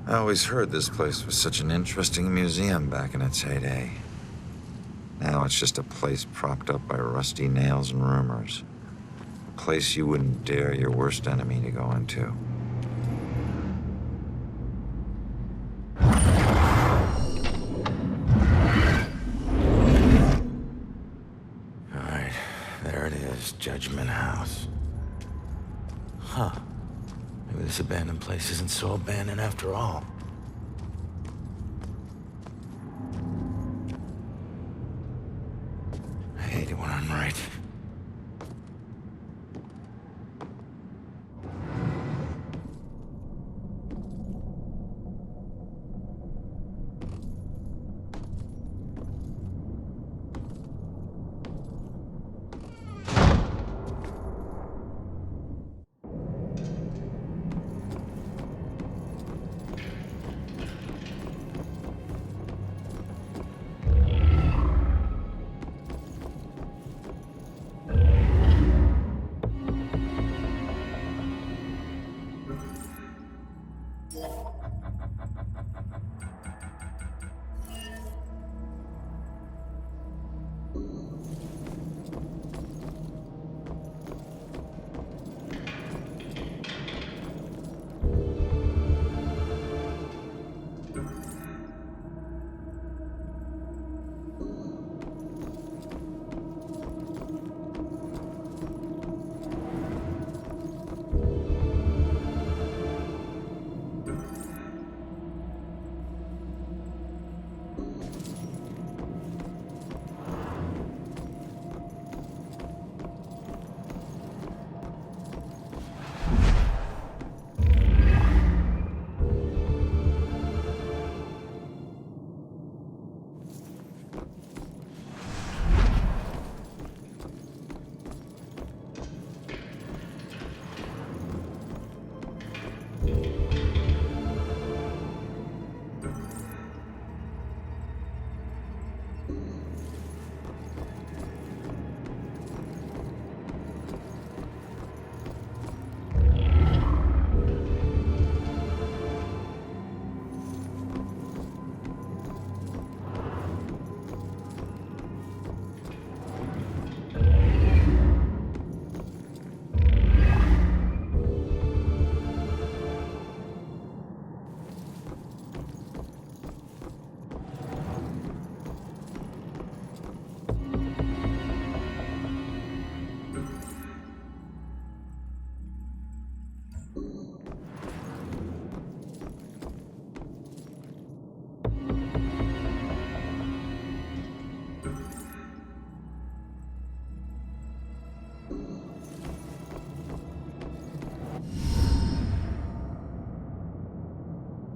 I always heard this place was such an interesting museum back in its heyday. Now it's just a place propped up by rusty nails and rumors. A place you wouldn't dare your worst enemy to go into. Alright, there it is, Judgment House. Huh. Maybe this abandoned place isn't so abandoned after all. I hate it when I'm right.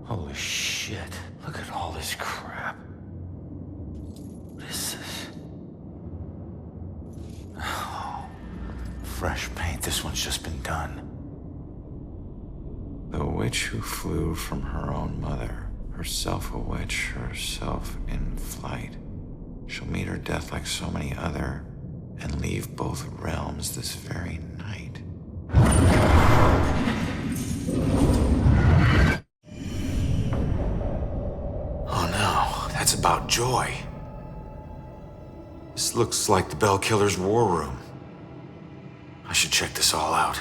Holy shit, look at all this crap. What is this? Oh, fresh paint, this one's just been done. The witch who flew from her own mother, herself a witch, herself in flight. She'll meet her death like so many other, and leave both realms this very night. That's about Joy. This looks like the Bell Killer's war room. I should check this all out.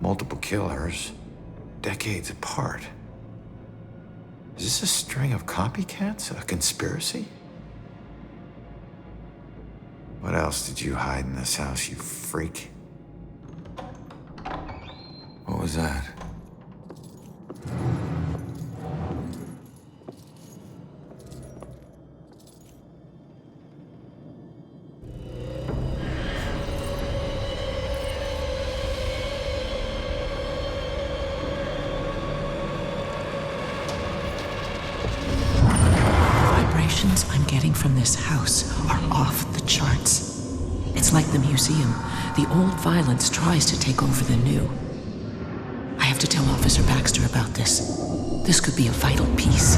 Multiple killers, decades apart. Is this a string of copycats? A conspiracy? What else did you hide in this house, you freak? What was that? I'm getting from this house are off the charts. It's like the museum. The old violence tries to take over the new. I have to tell Officer Baxter about this. This could be a vital piece.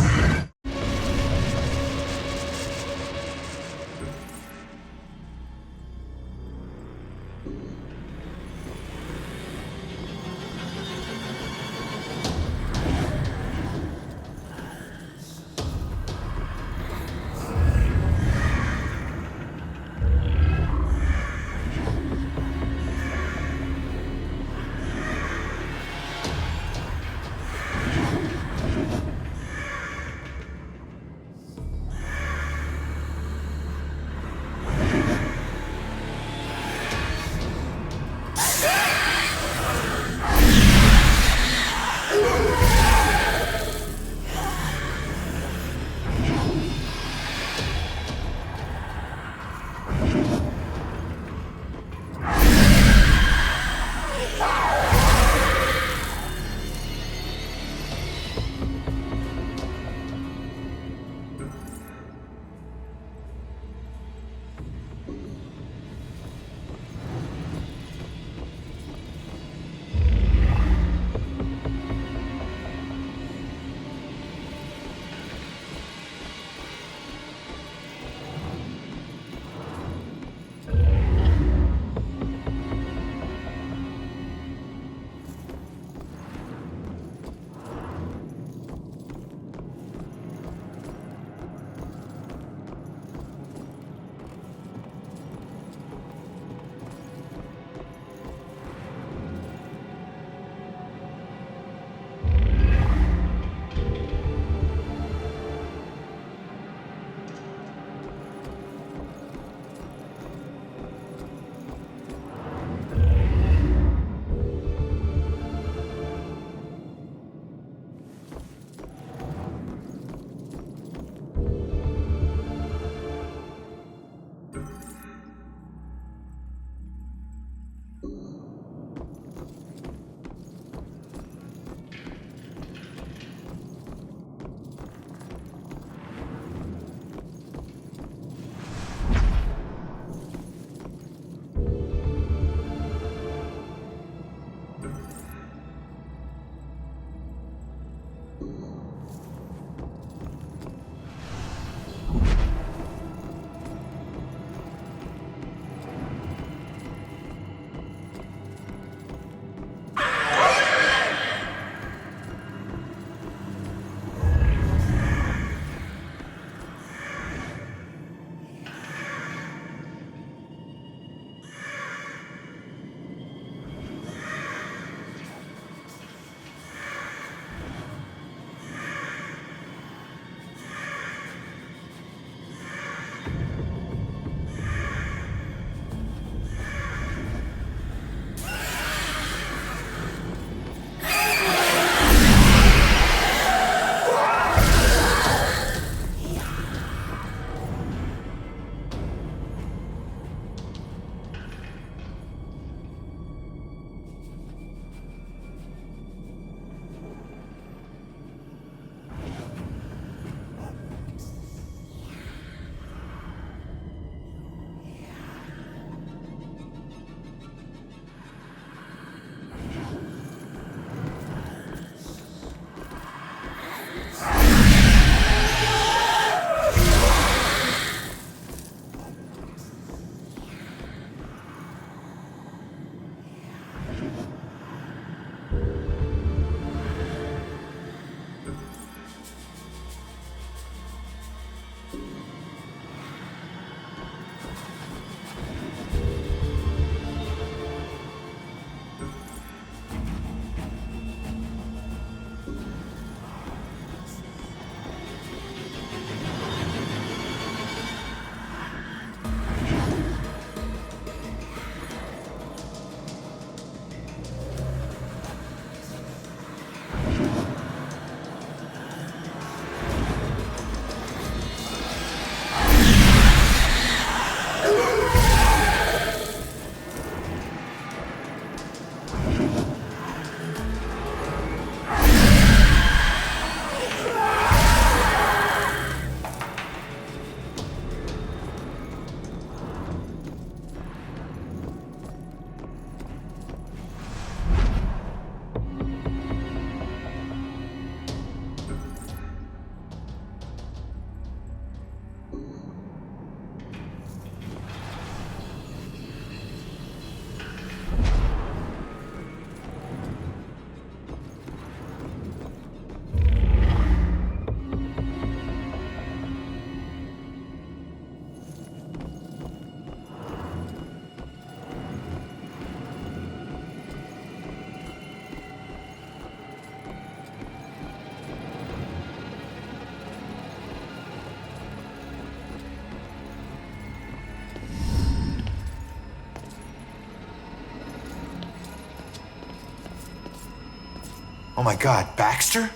Oh my God, Baxter?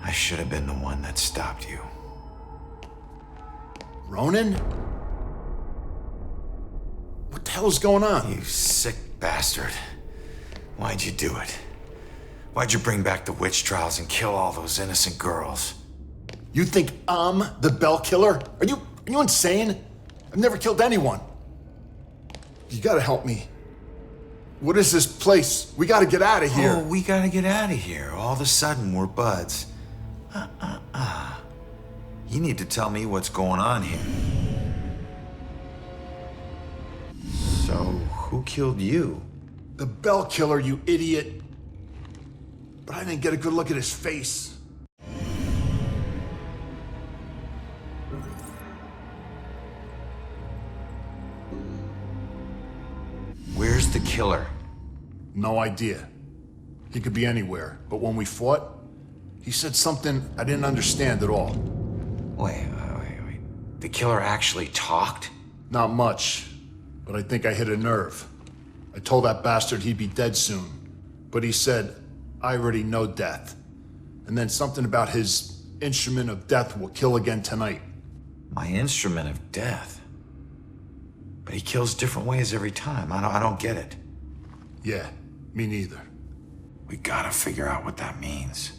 I should have been the one that stopped you. Ronan? What the hell is going on? You sick bastard. Why'd you do it? Why'd you bring back the witch trials and kill all those innocent girls? You think I'm the Bell Killer? Are you insane? I've never killed anyone. You gotta help me. What is this place? We gotta get out of here. Oh, we gotta get out of here. All of a sudden, we're buds. You need to tell me what's going on here. So, who killed you? The Bell Killer, you idiot. But I didn't get a good look at his face. Where's the killer? No idea. He could be anywhere, but when we fought, he said something I didn't understand at all. Wait. The killer actually talked? Not much, but I think I hit a nerve. I told that bastard he'd be dead soon, but he said, I already know death. And then something about his instrument of death will kill again tonight. My instrument of death? But he kills different ways every time. I don't get it. Yeah, me neither. We gotta figure out what that means.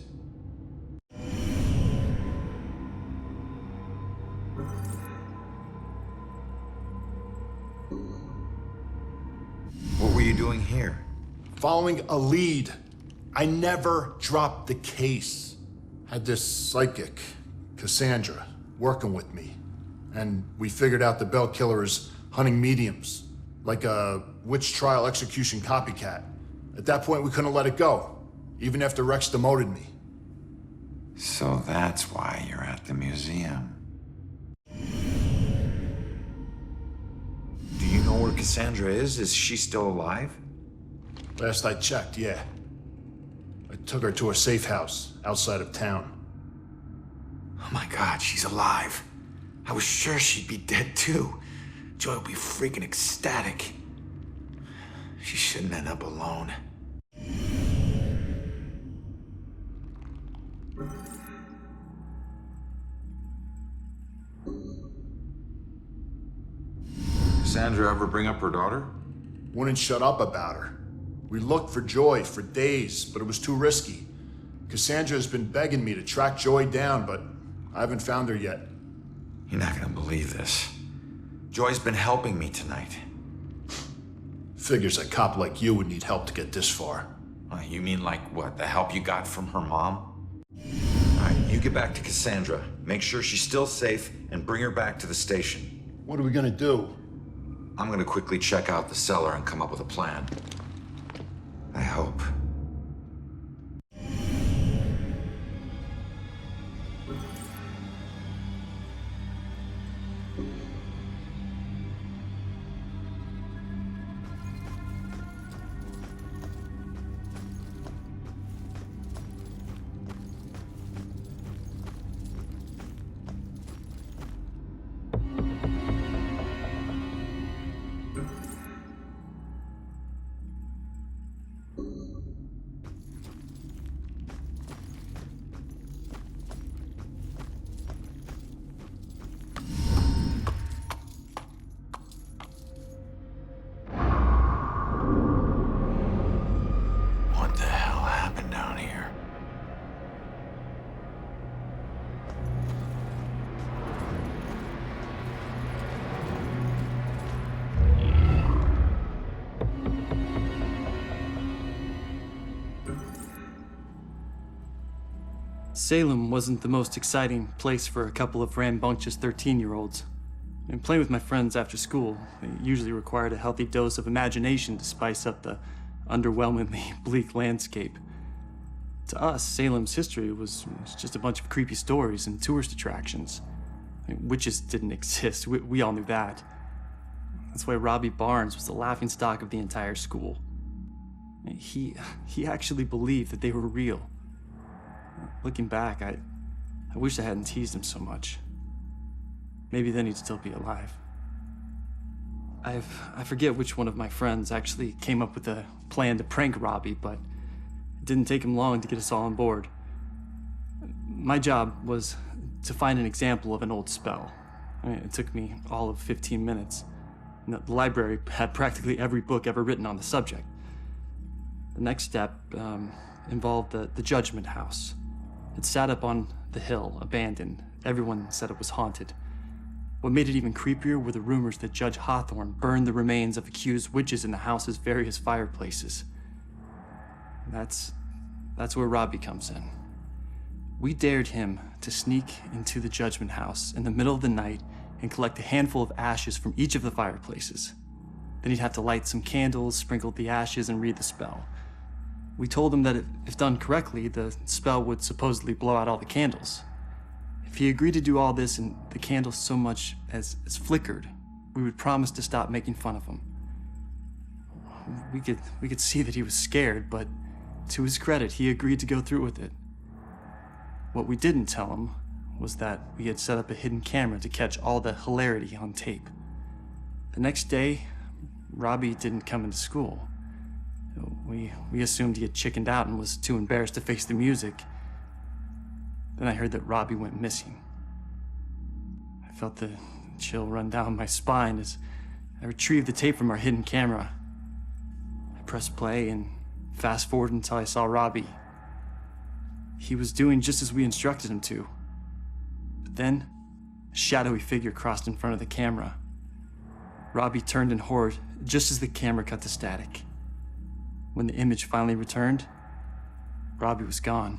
What were you doing here? Following a lead. I never dropped the case. Had this psychic, Cassandra, working with me. And we figured out the Bell Killer is hunting mediums, like a witch trial execution copycat. At that point, we couldn't let it go, even after Rex demoted me. So that's why you're at the museum. Do you know where Cassandra is? Is she still alive? Last I checked, yeah. I took her to a safe house outside of town. Oh my God, she's alive. I was sure she'd be dead too. Joy would be freaking ecstatic. She shouldn't end up alone. Cassandra ever bring up her daughter? Wouldn't shut up about her. We looked for Joy for days, but it was too risky. Cassandra has been begging me to track Joy down, but I haven't found her yet. You're not gonna believe this. Joy's been helping me tonight. Figures a cop like you would need help to get this far. You mean like what? The help you got from her mom? All right, you get back to Cassandra. Make sure she's still safe and bring her back to the station. What are we gonna do? I'm gonna quickly check out the cellar and come up with a plan. I hope. What the hell happened down here? Salem wasn't the most exciting place for a couple of rambunctious 13-year-olds. And playing with my friends after school, they usually required a healthy dose of imagination to spice up the underwhelmingly bleak landscape. To us, Salem's history was just a bunch of creepy stories and tourist attractions. I mean, witches didn't exist, we all knew that. That's why Robbie Barnes was the laughingstock of the entire school. He actually believed that they were real. Looking back, I wish I hadn't teased him so much. Maybe then he'd still be alive. I forget which one of my friends actually came up with a plan to prank Robbie, but it didn't take him long to get us all on board. My job was to find an example of an old spell. I mean, it took me all of 15 minutes. And the library had practically every book ever written on the subject. The next step involved the Judgment House. It sat up on the hill, abandoned. Everyone said it was haunted. What made it even creepier were the rumors that Judge Hawthorne burned the remains of accused witches in the house's various fireplaces. That's where Robbie comes in. We dared him to sneak into the Judgment House in the middle of the night and collect a handful of ashes from each of the fireplaces. Then he'd have to light some candles, sprinkle the ashes, and read the spell. We told him that if done correctly, the spell would supposedly blow out all the candles. If he agreed to do all this and the candles so much as flickered, we would promise to stop making fun of him. We could see that he was scared, but to his credit, he agreed to go through with it. What we didn't tell him was that we had set up a hidden camera to catch all the hilarity on tape. The next day, Robbie didn't come into school. We assumed he had chickened out and was too embarrassed to face the music. Then I heard that Robbie went missing. I felt the chill run down my spine as I retrieved the tape from our hidden camera. I pressed play and fast forward until I saw Robbie. He was doing just as we instructed him to. But then, a shadowy figure crossed in front of the camera. Robbie turned in horror just as the camera cut to static. When the image finally returned, Robbie was gone.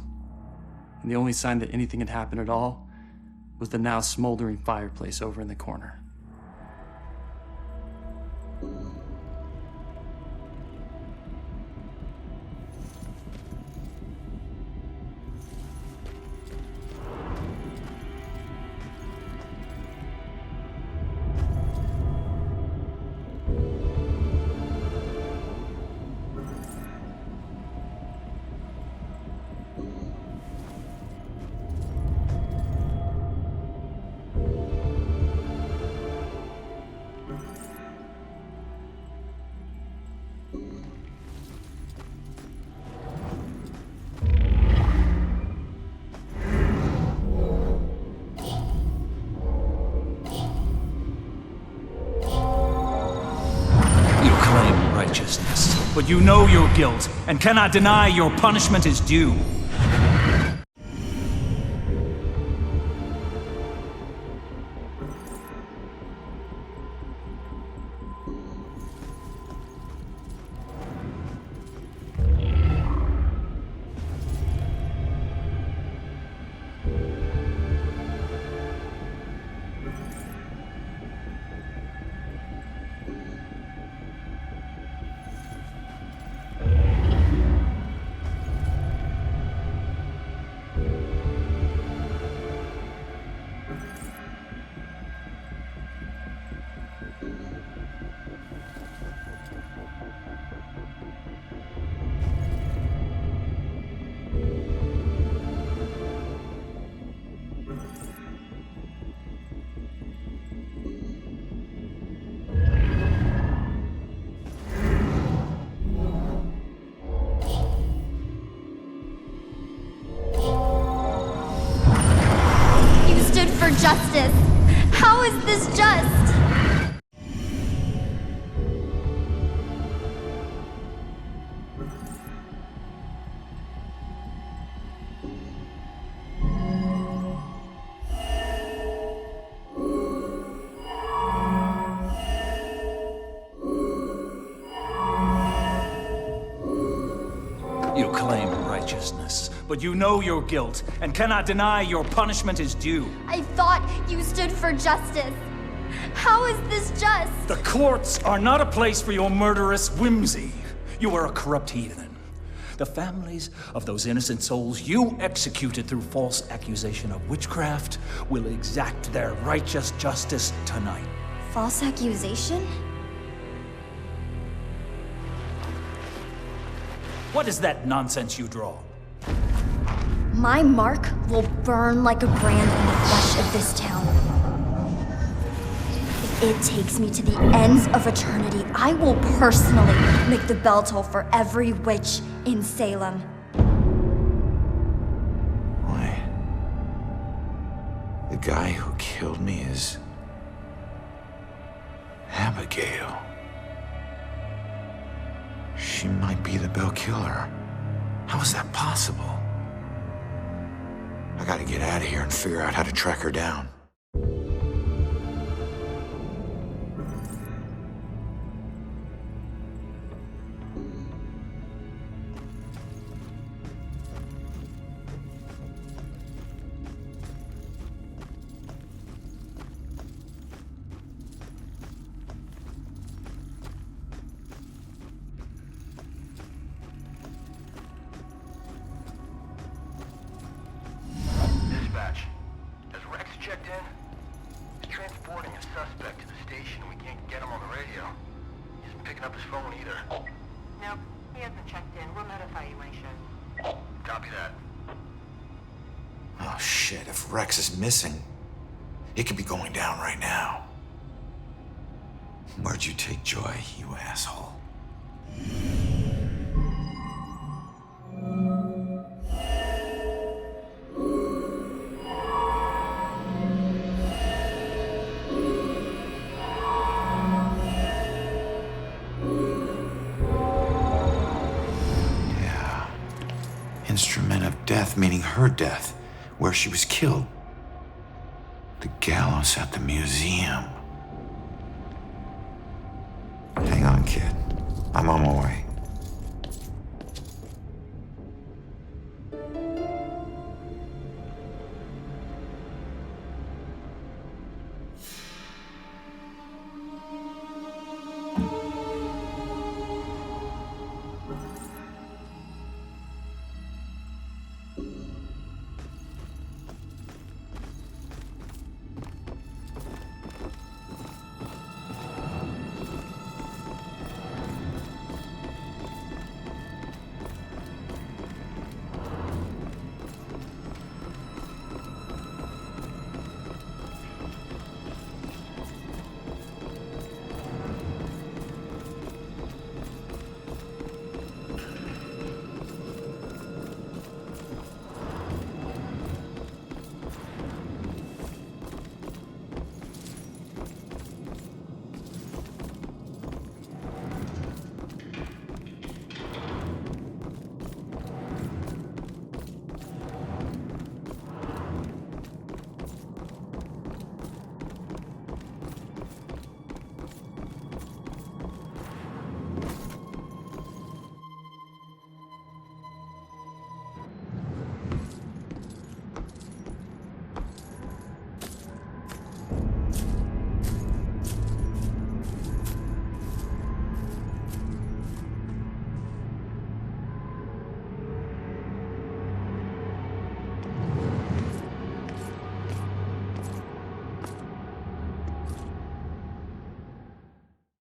And the only sign that anything had happened at all was the now smoldering fireplace over in the corner. But you know your guilt, and cannot deny your punishment is due. Justice. How is this just? You claim righteousness, but you know your guilt, and cannot deny your punishment is due. I thought you stood for justice. How is this just? The courts are not a place for your murderous whimsy. You are a corrupt heathen. The families of those innocent souls you executed through false accusation of witchcraft will exact their righteous justice tonight. False accusation? What is that nonsense you draw? My mark will burn like a brand in the flesh of this town. If it takes me to the ends of eternity, I will personally make the bell toll for every witch in Salem. Wait. The guy who killed me is Abigail. She might be the bell killer. How is that possible? I gotta get out of here and figure out how to track her down. Has Rex checked in? He's transporting a suspect to the station. We can't get him on the radio. He isn't picking up his phone either. Nope, he hasn't checked in. We'll notify you when he shows. Copy that. Oh shit, if Rex is missing, it could be going down right now. Where'd you take Joy, you asshole? Instrument of death, meaning her death, where she was killed. The gallows at the museum. Hang on, kid. I'm on my way.